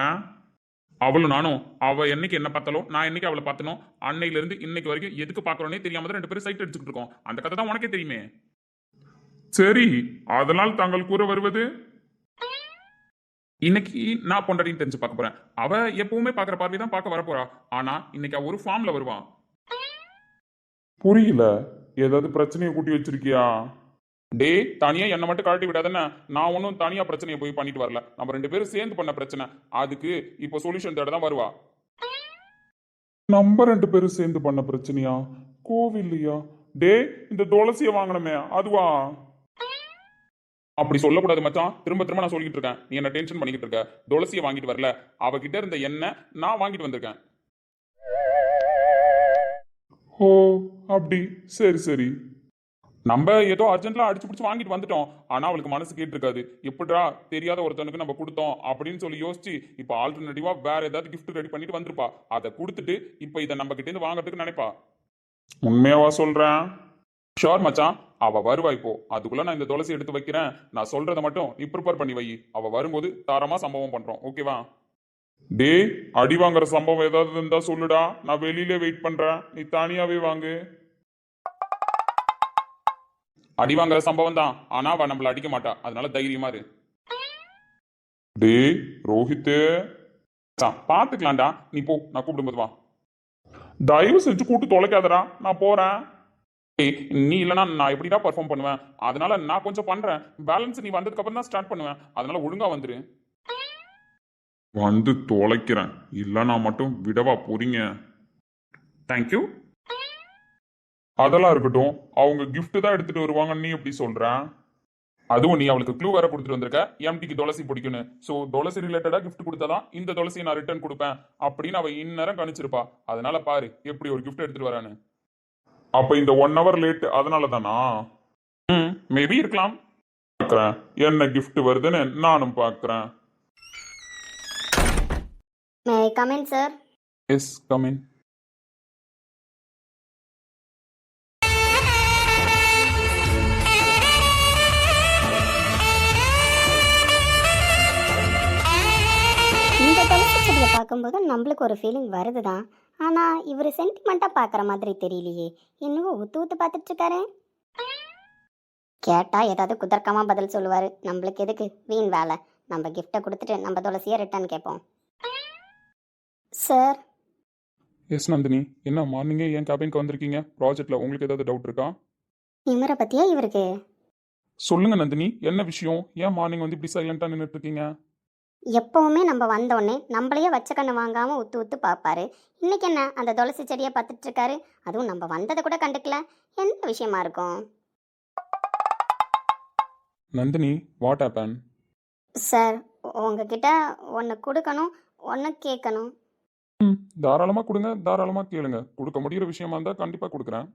அவளும் நானும், அவ என்னைக்கு என்ன பார்த்தாலும் நான் என்னைக்கு அவளை பார்த்தனோ அன்னையில இருந்து இன்னைக்கு வரைக்கும் எதுக்கு பார்க்கறோன்னே தெரியாம தான் 2 பேரும் சைட் அடிச்சுக்கிட்டு இருக்கோம். அந்த கதை தான் உனக்கே தெரியுமே. சரி, அதனால் தாங்கள் கூற வருவது? இன்னைக்கு நான் பொண்டாட்டின்னு தெரிஞ்சு பார்க்க போறேன். அவ எப்பவுமே பார்க்குற பார்வை தான் பார்க்க வர போறா. ஆனா இன்னைக்கு அவ ஒரு ஃபார்ம்ல வருவான். புரியல. ஏதாவது பிரச்சனையை கூட்டி வச்சிருக்கியா? டே, தனியா என்ன மட்டும் கழட்டி விடாதானே. நான் ஒன்றும் தனியா பிரச்சனையை போய் பண்ணிட்டு வரல. நம்ம 2 பேரும் சேர்ந்து பண்ண பிரச்சனை. அதுக்கு இப்போ சொல்யூஷன் தேட தான் வருவா. நம்ம 2 பேரும் சேர்ந்து பண்ண பிரச்சனையா? கோவில்லையா? டே, இந்த துளசியை வாங்கணுமே அதுவா? அப்படி சொல்லக்கூடாது மச்சான். திரும்ப திரும்ப நான் சொல்லிட்டு இருக்கேன். நீ என்ன டென்ஷன் பண்ணிக்கிட்டு இருக்க. துளசியை வாங்கிட்டு வரல, அவகிட்ட இருந்த எண்ணெய் நான் வாங்கிட்டு வந்திருக்கேன். ஓ அப்படி, சரி சரி. நம்ம ஏதோ அர்ஜென்ட்லாம் அடிச்சு பிடிச்சி வாங்கிட்டு வந்துட்டோம். ஆனா அவளுக்கு மனசு கேட்டிருக்காது. எப்படிடா தெரியாத ஒருத்தனுக்கு நம்ம கொடுத்தோம் அப்படின்னு சொல்லி யோசிச்சு இப்போ ஆல்டர்னேட்டிவா வேற ஏதாவது கிஃப்ட் ரெடி பண்ணிட்டு வந்திருப்பா. அதை கொடுத்துட்டு இப்போ இதை நம்ம கிட்ட இருந்து வாங்கறதுக்கு நினைப்பா. உண்மையாவா சொல்றேன்? ஷோர் மச்சான், அவ வருவா. இப்போ அதுக்குள்ள நான் இந்த துளசி எடுத்து வைக்கிறேன். நான் சொல்றதை மட்டும் நீ ப்ரிப்பேர் பண்ணி வை. அவ வரும்போது தாரமா சம்பவம் பண்றோம், ஓகேவா? டே, அடி வாங்குற சம்பவம் ஏதாவது இருந்தா சொல்லுடா. நான் வெளியிலே வெயிட் பண்றேன். நீ தனியாவே வாங்கு. அடி வாங்குற சம்பவம் தான், ஆனா அவ நம்மள அடிக்க மாட்டா. அதனால தைரியமா இரு. டே ரோஹித், பாத்துக்கலாம்டா. நீ போ, நான் கூப்பிடும்போது வா. தயவு செஞ்சு கூட்டு தொலைக்காதடா, நான் போறேன். நீ இல்லைன்னா நான் எப்படிடா பர்ஃபார்ம் பண்ணுவேன்? அதனால நான் கொஞ்சம் பண்றேன். பேலன்ஸ் நீ வந்ததுக்கு அப்புறம் தான் ஸ்டார்ட் பண்ணுவேன். அதனால ஒழுங்கா வந்துரு. வந்து தொலைக்கிறேன். இல்ல நான் மட்டும் விடவா போறீங்க? தேங்க்யூ. அதெல்லாம் இருக்கட்டும். அவங்க gift தான் எடுத்துட்டு வருவாங்க, நீ எப்படி சொல்ற? அதுவும் நீ அவளுக்கு க்ளூ வேற கொடுத்துட்டு வந்திருக்க. எம்டிக்கு துளசி பிடிக்குன்னு. ஸோ துளசி ரிலேட்டடா கிஃப்ட் கொடுத்தாதான் இந்த துளசியை நான் ரிட்டர்ன் கொடுப்பேன் அப்படின்னு அவ இந்நேரம் கணிச்சிருப்பா. அதனால பாரு எப்படி ஒரு கிஃப்ட் எடுத்துட்டு வரான்னு. அப்ப இந்த 1 hour லேட் அதனால தானா? மேபி இருக்கலாம். பார்க்கறேன் என்ன gift வருதுன்னு நானும் பார்க்கறேன். May I come in sir? Yes come in. இந்த துளசி செடியை பார்க்கும்போது நம்மளுக்கு ஒரு ஃபீலிங் வருது தான். ஆனால் இவர் சென்டிமெண்ட்டாக பார்க்குற மாதிரி தெரியலையே. என்னவோ ஊத்து ஊத்து பார்த்துட்டு இருக்காரு. கேட்டால் ஏதாவது குதர்க்கமாக பதில் சொல்லுவார். நம்மளுக்கு எதுக்கு வீண் வேலை? நம்ம கிஃப்ட்டை கொடுத்துட்டு நம்ம துளசியை ரிட்டர்ன் கேட்போம். சார், எஸ் நந்தினி, என்ன மார்னிங்கே ஏன் கேபினுக்கு வந்திருக்கீங்க? ப்ராஜெக்ட்ல உங்களுக்கு ஏதாவது டவுட் இருக்கா? இவரை பற்றியா இவருக்கு? சொல்லுங்க நந்தினி, என்ன விஷயம்? ஏன் மார்னிங் வந்து இப்படி சைலண்டா நின்றுட்டு இருக்கீங்க? எப்போவுமே நம்ம வந்தோடனே நம்மளையே வச்ச கண்ணு வாங்காமல் ஊத்து ஊத்து பார்ப்பாரு. இன்னைக்கு என்ன அந்த துளசி செடியை பார்த்துட்டு இருக்காரு? அதுவும் நம்ம வந்ததை கூட கண்டுக்கல. என்ன விஷயமா இருக்கும்? Nandini, what happen? சார், உங்ககிட்ட ஒன்று கொடுக்கணும், ஒன்று கேட்கணும். தாராளமா கொடுங்க, தாராளமா கேளுங்க. கொடுக்க முடியிற விஷயமா இருந்தா கண்டிப்பா கொடுக்குறேன்.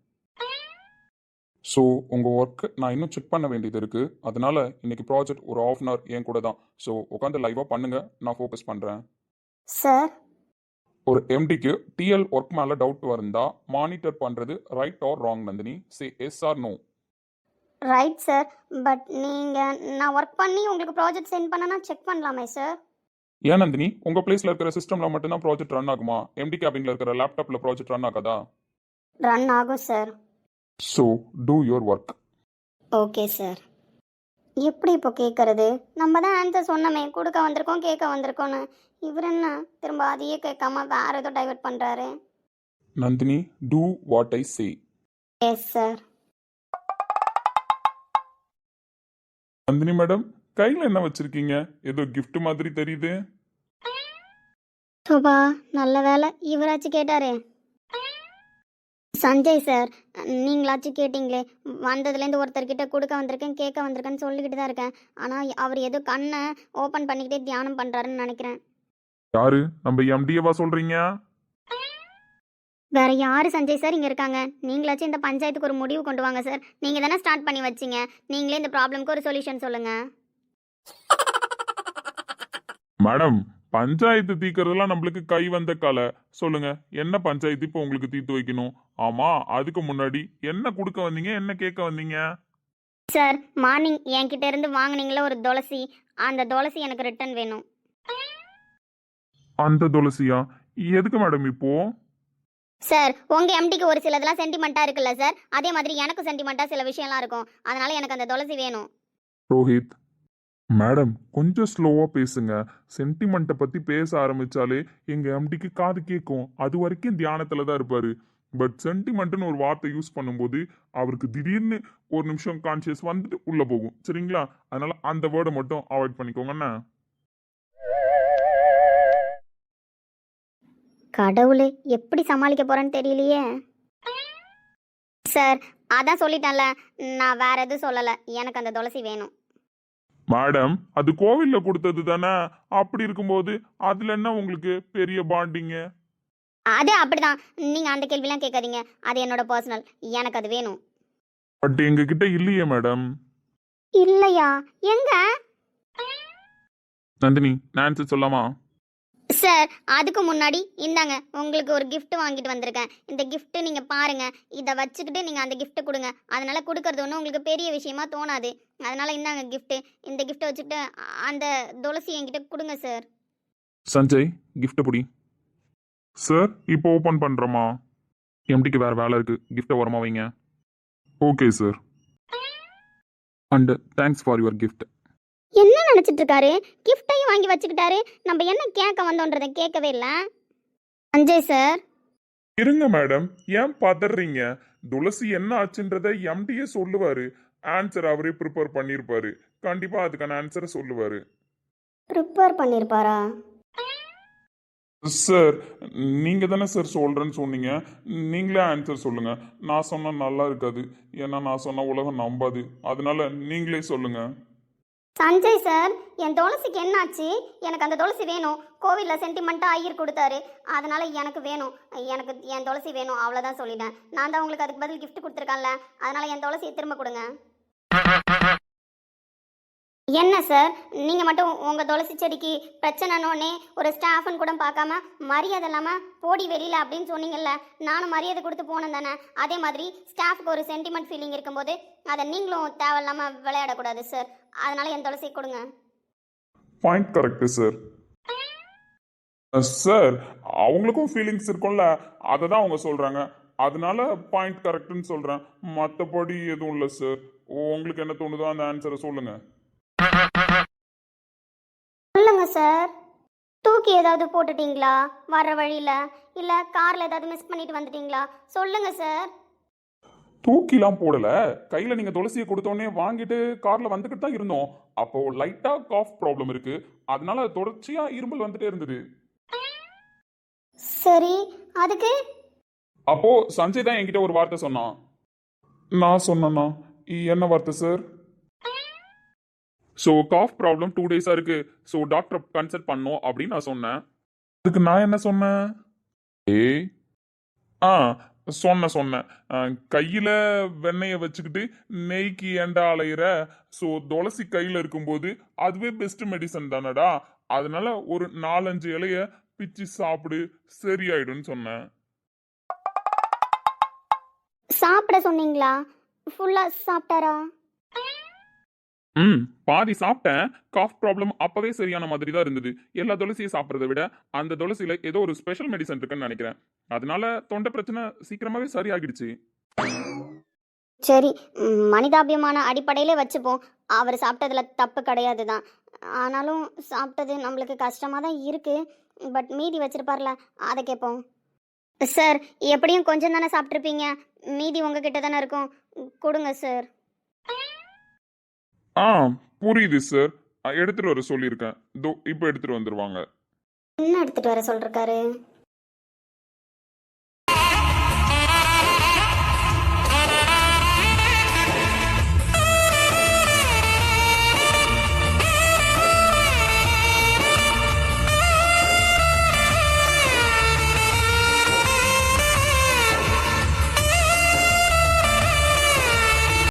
ஸோ உங்க ஒர்க் நான் இன்னும் செக் பண்ண வேண்டியது இருக்கு. அதனால இன்னைக்கு ப்ராஜெக்ட் ஒரு 1/2 hour என் கூட தான். ஸோ உட்காந்து லைவா பண்ணுங்க, நான் ஃபோக்கஸ் பண்றேன். சார், ஒரு எம்டிக்கு டிஎல் ஒர்க் மேல டவுட் இருந்தா மானிட்டர் பண்றது right or wrong Nandini? Say yes or no. Right sir. But நீங்கள் நான் ஒர்க் பண்ணி உங்களுக்கு ப்ராஜெக்ட் சென்ட் பண்ணனா செக் பண்ணலாமே சார்? ஏன் நந்தினி, உங்க பிளேஸ்ல இருக்கிற சிஸ்டம்ல மட்டும்தான் ப்ராஜெக்ட் ரன் ஆகுமா? எம்டி கேபின்ல இருக்கிற லேப்டாப்ல ப்ராஜெக்ட் ரன் ஆகாதா? ரன் ஆகும் sir. So do your work. Okay sir. எப்படி இப்போ கேட்குறது? நம்ம தான் ஆன்சர் சொன்னோமே, கொடுக்க வந்திருக்கோம் கேட்க வந்திருக்கோன்னு. இவர் என்ன திரும்ப அதையே கேட்காம வேற ஏதோ டைவர்ட் பண்ணுறாரு. Nandini, do what I say. Yes sir. Nandini madam, கையில என்ன வச்சிருக்கீங்க? ஏதோ gift மாதிரி தெரியுது. சோபா, நல்ல வேலை இவராச்சும் கேட்டாரே. சஞ்சய் சார், நீங்களாச்சும் கேட்டிங்களே. வந்ததுலேருந்து ஒருத்தர்கிட்ட கொடுக்க வந்திருக்கேன் கேட்க வந்திருக்கேன்னு சொல்லிக்கிட்டு தான் இருக்கேன். ஆனால் அவர் ஏதோ கண்ணை ஓப்பன் பண்ணிக்கிட்டே தியானம் பண்ணுறாருன்னு நினைக்கிறேன். யாரு? நம்ம எம்டிஏவா சொல்றீங்க? வேற யாரு சஞ்சய் சார் இங்கே இருக்காங்க? நீங்களாச்சும் இந்த பஞ்சாயத்துக்கு ஒரு முடிவு கொண்டு வாங்க சார். நீங்கள் தானே ஸ்டார்ட் பண்ணி வச்சிங்க. நீங்களே இந்த ப்ராப்ளம்க்கு ஒரு சொல்யூஷன் சொல்லுங்கள். மேடம், பஞ்சாயத்து தீக்கிறதுலாம் நம்மளுக்கு கை வந்த கலை. சொல்லுங்க, என்ன பஞ்சாயத்து இப்போ உங்களுக்கு தீர்த்து வைக்கணும்? ஆமா, அதுக்கு முன்னாடி என்ன கொடுக்க வந்தீங்க, என்ன கேட்க வந்தீங்க? சார், மார்னிங் என்கிட்ட இருந்து வாங்குனீங்களே ஒரு துளசி, அந்த துளசி எனக்கு ரிட்டர்ன் வேணும். அந்த துளசியா? எதுக்கு மேடம் இப்போ? சார், உங்கள் எம்டிக்கு ஒரு சிலதெல்லாம் சென்டிமெண்ட்டாக இருக்குல்ல சார், அதே மாதிரி எனக்கு சென்டிமெண்ட்டாக சில விஷயம்லாம் இருக்கும். அதனால எனக்கு அந்த துளசி வேணும். ரோஹித் மேடம், கொஞ்சம் ஸ்லோவா பேசுங்க. சென்டிமெண்ட்டை பத்தி பேச ஆரம்பிச்சாலே எங்க எம்டிக்கு காது கேட்கும். அது வரைக்கும் தியானத்துல தான் இருப்பாரு. பட் சென்டிமெண்ட்னு ஒரு வார்த்தை யூஸ் பண்ணும்போது அவருக்கு திடீர்னு ஒரு நிமிஷம் கான்சியஸ் வந்துட்டு உள்ள போகும். சரிங்களா? அதனால அந்த வேர்டை மட்டும் அவாய்ட் பண்ணிக்கோங்கண்ணா. கடவுளே, எப்படி சமாளிக்க போறேன்னு தெரியலையே. சார், அதான் சொல்லிட்டேன்ல, நான் வேற எதுவும் சொல்லலை. எனக்கு அந்த துளசி வேணும். மேடம், அது கோவில்ல கொடுத்தது தானே. அப்படி இருக்கும்போது அதுல என்ன உங்களுக்கு பெரிய பாண்டிங்க? அது அப்படிதான். நீங்கள் அந்த கேள்விலாம் கேட்காதீங்க. அது என்னோட பர்சனல். எனக்கு அது வேணும். பட் எங்க கிட்ட இல்லையே மேடம். இல்லையா? எங்க? நந்தினி, நான் ஆன்சர் சொல்லாமா? சார், அதுக்கு முன்னாடி இந்தாங்க, உங்களுக்கு ஒரு gift வாங்கிட்டு வந்திருக்கேன். இந்த gift நீங்கள் பாருங்க. இதை வச்சுக்கிட்டு நீங்கள் அந்த gift கொடுங்க. அதனால கொடுக்கறது ஒன்றும் உங்களுக்கு பெரிய விஷயமா தோணாது. அதனால இந்தாங்க gift. இந்த gift வச்சுக்கிட்டு அந்த துளசி என்கிட்ட கொடுங்க சார். சஞ்சய், கிஃப்ட் புடி. சார், இப்போ ஓபன் பண்றோமா? எம்டிக்கு வேற வேலை இருக்கு, கிஃப்ட்டை ஓரமா வைங்க. Okay sir. And thanks for your gift. என்ன நினச்சிட்டு இருக்காரு? கிஃப்டையும் வாங்கி வச்சுக்கிட்டாரு. நம்ம என்ன கேட்க வந்தோன்றதை கேட்கவே இல்லை. சஞ்சய் சார், இருங்க மேடம், ஏன் பதறீங்க? துளசி என்ன ஆச்சுன்றதை எம்டியே சொல்லுவாரு. ஆன்சர் அவரே ப்ரிப்பேர் பண்ணியிருப்பாரு. கண்டிப்பா அதுக்கான ஆன்சரை சொல்லுவாரு. ப்ரிப்பேர் பண்ணியிருப்பாரா? சார், நீங்க தானே சார் சொல்றேன்னு சொன்னீங்க. நீங்களே ஆன்சர் சொல்லுங்க. நான் சொன்னா நல்லா இருக்காது. ஏன்னா நான் சொன்ன உலகம் நம்பாது. அதனால நீங்களே சொல்லுங்க. சஞ்சய் சார், என் துளசிக்கு என்னாச்சு? எனக்கு அந்த துளசி வேணும். கோவிலில் சென்டிமெண்ட்டாக ஐயர் கொடுத்தாரு, அதனால எனக்கு வேணும். எனக்கு என் துளசி வேணும், அவ்வளோதான் சொல்லிட்டேன். நான் தான் உங்களுக்கு அதுக்கு பதில் gift கொடுத்துருக்கேன்ல, அதனால என் துளசியை திரும்ப கொடுங்க. என்ன சார், நீங்கள் மட்டும் உங்கள் துளசி செடிக்கு பிரச்சனைனோடனே ஒரு ஸ்டாஃப்னு கூட பார்க்காம மரியாதை இல்லாமல் போடி வெளியில் அப்படின்னு சொன்னீங்கல்ல, நானும் மரியாதை கொடுத்து போனேன் தானே. அதே மாதிரி ஸ்டாஃப்க்கு ஒரு சென்டிமெண்ட் ஃபீலிங் இருக்கும்போது அதை நீங்களும் தேவையில்லாமல் விளையாடக்கூடாது சார். அதனால என் துளசி கொடுங்க. Point correct sir. சார், அவங்களுக்கும் ஃபீலிங்ஸ் இருக்கும்ல, அதை தான் அவங்க சொல்கிறாங்க. அதனால பாயிண்ட் கரெக்டுன்னு சொல்கிறேன். மற்றபடி எதுவும் இல்லை சார். உங்களுக்கு என்ன தோணுதோ அந்த ஆன்சரை சொல்லுங்கள். சொல்லுங்க சார். தூக்கி ஏதாவது போட்டுட்டீங்களா வர்ற வழியில்? இல்லை காரில் ஏதாவது மிஸ் பண்ணிட்டு வந்துட்டீங்களா? சொல்லுங்க சார். தூக்கிலாம் போடல. கையில நீங்க துளசியை கொடுத்தோடனே வாங்கிட்டு கார்ல வந்துகிட்டு தான் இருந்தோம். அப்போ லைட்டா காஃப் ப்ராப்ளம் இருக்கு. அதனால தொடர்ச்சியா இருமல் வந்துட்டே இருந்தது. சரி, அதுக்கு? அப்போ சஞ்சய் தான் என்கிட்ட ஒரு வார்த்தை சொன்னான். நான் சொன்னேன்னா? என்ன வார்த்தை சார்? ஸோ காஃப் ப்ராப்ளம் 2 டேஸா இருக்கு, ஸோ டாக்டர் கன்சல்ட் பண்ணோம் அப்படின்னு நான் சொன்னேன். அதுக்கு நான் என்ன சொன்னேன்? ஏய், ஆ சொன்னேன். கையில் வெண்ணெயை வச்சுக்கிட்டு நெய்க்கு ஏண்டா அலையிற? ஸோ துளசி கையில் இருக்கும்போது அதுவே பெஸ்ட் மெடிசன் தானடா. அதனால ஒரு 4-5 இலைய பிச்சு சாப்பிடு, சரியாயிடும்னு சொன்னேன். சாப்பிட சொன்னீங்களா? ஃபுல்லாக சாப்பிட்டாரா? பாதி சாப்பிட்டேன். காஃப் ப்ராப்ளம் அப்பவே சரியான மாதிரி தான் இருந்தது. எல்லா துளசியும் சாப்பிட்றத விட அந்த துளசியில ஏதோ ஒரு ஸ்பெஷல் மெடிசன் இருக்குன்னு நினைக்கிறேன். அதனால தொண்டை பிரச்சனை சீக்கிரமாவே சரியாகிடுச்சு. சரி, மனிதாபியமான அடிப்படையிலே வச்சுப்போம். அவர் சாப்பிட்டதுல தப்பு கிடையாது தான். ஆனாலும் சாப்பிட்டது நம்மளுக்கு கஷ்டமாக தான் இருக்குது. பட் மீதி வச்சிருப்பார்ல, அதை கேட்போம். சார், எப்படியும் கொஞ்சம் தானே சாப்பிட்ருப்பீங்க, மீதி உங்ககிட்ட தானே இருக்கும், கொடுங்க சார். ஆ புரியுது சார். எடுத்துட்டு வர சொல்லியிருக்கேன். இப்போ எடுத்துட்டு வந்துருவாங்க. என்ன எடுத்துகிட்டு வர சொல்லிருக்காரு?